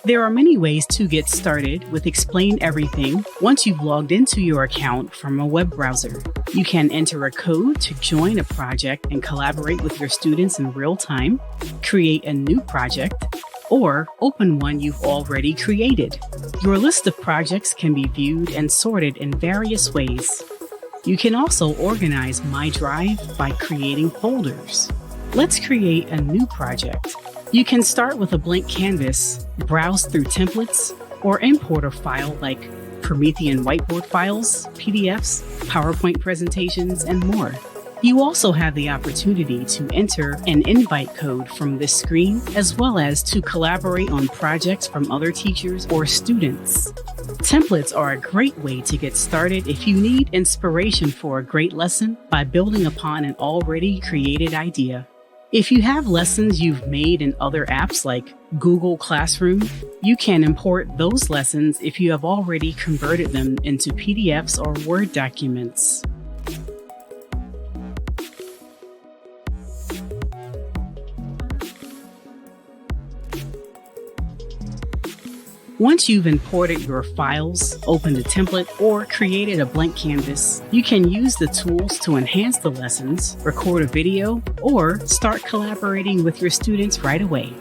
There are many ways to get started with Explain Everything once you've logged into your account from a web browser. You can enter a code to join a project and collaborate with your students in real time, create a new project, or open one you've already created. Your list of projects can be viewed and sorted in various ways. You can also organize My Drive by creating folders. Let's create a new project. You can start with a blank canvas, browse through templates, or import a file like Promethean whiteboard files, PDFs, PowerPoint presentations, and more. You also have the opportunity to enter an invite code from this screen, as well as to collaborate on projects from other teachers or students. Templates are a great way to get started if you need inspiration for a great lesson by building upon an already created idea. If you have lessons you've made in other apps like Google Classroom, you can import those lessons if you have already converted them into PDFs or Word documents. Once you've imported your files, opened a template, or created a blank canvas, you can use the tools to enhance the lessons, record a video, or start collaborating with your students right away.